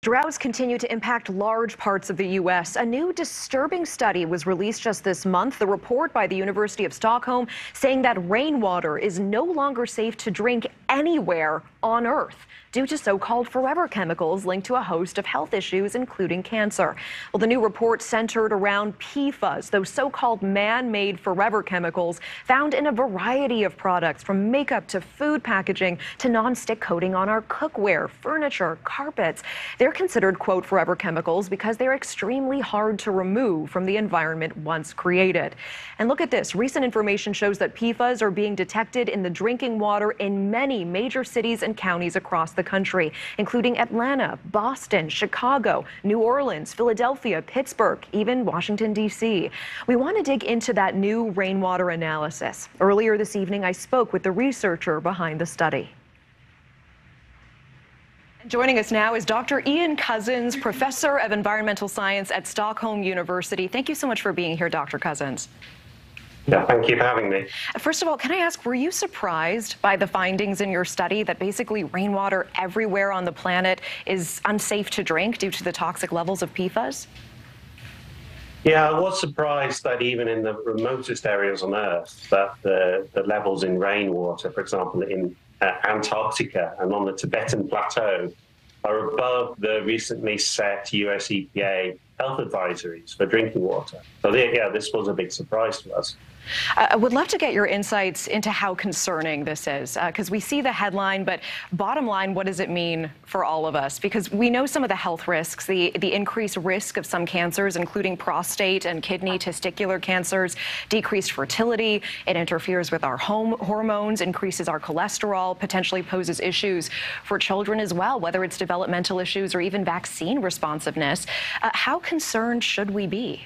Droughts continue to impact large parts of the U.S. A new disturbing study was released just this month. The report by the University of Stockholm saying that rainwater is no longer safe to drink anywhere on Earth due to so-called forever chemicals linked to a host of health issues, including cancer. Well, the new report centered around PFAS, those so-called man-made forever chemicals found in a variety of products, from makeup to food packaging to non-stick coating on our cookware, furniture, carpets. They're considered, quote, forever chemicals because they're extremely hard to remove from the environment once created. And look at this. Recent information shows that PFAS are being detected in the drinking water in many major cities and counties across the country, including Atlanta, Boston, Chicago, New Orleans, Philadelphia, Pittsburgh, even Washington, D.C. We want to dig into that new rainwater analysis. Earlier this evening, I spoke with the researcher behind the study. Joining us now is Dr. Ian Cousins, Professor of Environmental Science at Stockholm University. Thank you so much for being here, Dr. Cousins. Yeah, thank you for having me. First of all, can I ask, were you surprised by the findings in your study that basically rainwater everywhere on the planet is unsafe to drink due to the toxic levels of PFAS? Yeah, I was surprised that even in the remotest areas on Earth, that the levels in rainwater, for example, in Antarctica and on the Tibetan Plateau, are above the recently set US EPA health advisories for drinking water. So yeah, this was a big surprise to us. I would love to get your insights into how concerning this is, because we see the headline, but bottom line, what does it mean for all of us? Because we know some of the health risks, the increased risk of some cancers, including prostate and kidney, testicular cancers, decreased fertility. It interferes with our hormones, increases our cholesterol, potentially poses issues for children as well, whether it's developmental issues or even vaccine responsiveness. How concerned should we be?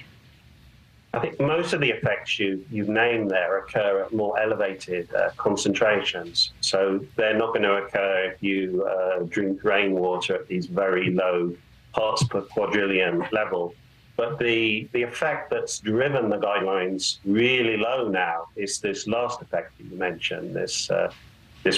I think most of the effects you've named there occur at more elevated concentrations. So they're not going to occur if you drink rainwater at these very low parts per quadrillion level. But the effect that's driven the guidelines really low now is this last effect that you mentioned, this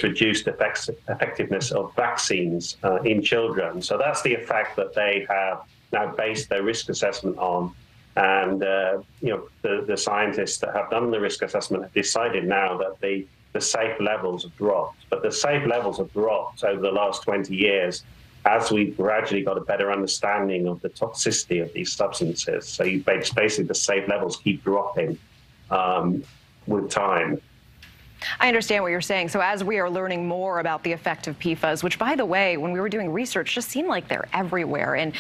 reduced effectiveness of vaccines in children. So that's the effect that they have now based their risk assessment on. And the scientists that have done the risk assessment have decided now that the safe levels have dropped. But the safe levels have dropped over the last 20 years as we've gradually got a better understanding of the toxicity of these substances. So basically the safe levels keep dropping with time. I understand what you're saying. So as we are learning more about the effect of PFAS, which, by the way, when we were doing research, just seemed like they're everywhere in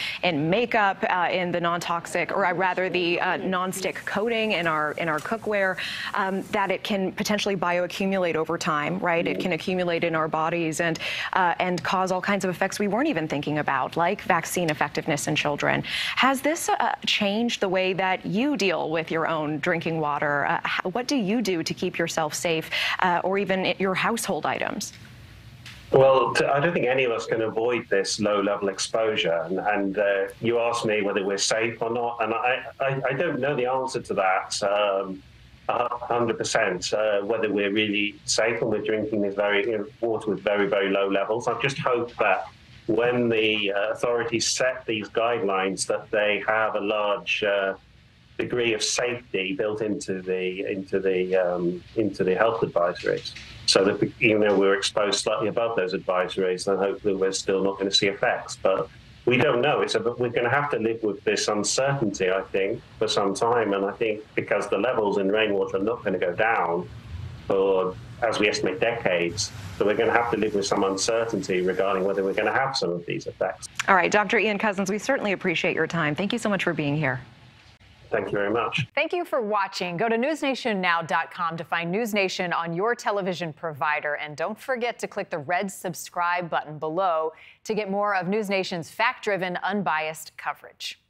makeup, in the non-toxic, or rather the non-stick coating in our cookware, that it can potentially bioaccumulate over time, right? It can accumulate in our bodies and cause all kinds of effects we weren't even thinking about, like vaccine effectiveness in children. Has this changed the way that you deal with your own drinking water? What do you do to keep yourself safe? Or even your household items? Well, I don't think any of us can avoid this low-level exposure. And you asked me whether we're safe or not, and I don't know the answer to that 100%, whether we're really safe when we're drinking this water with very, very low levels. I just hope that when the authorities set these guidelines, that they have a large degree of safety built into the health advisories, so that even though we're exposed slightly above those advisories, then hopefully we're still not going to see effects. But we don't know. We're going to have to live with this uncertainty, I think, for some time. And I think because the levels in rainwater are not going to go down for, as we estimate, decades, so we're going to have to live with some uncertainty regarding whether we're going to have some of these effects. All right, Dr. Ian Cousins, we certainly appreciate your time. Thank you so much for being here. Thank you very much. Thank you for watching. Go to newsnationnow.com to find News Nation on your television provider. And don't forget to click the red subscribe button below to get more of News Nation's fact-driven, unbiased coverage.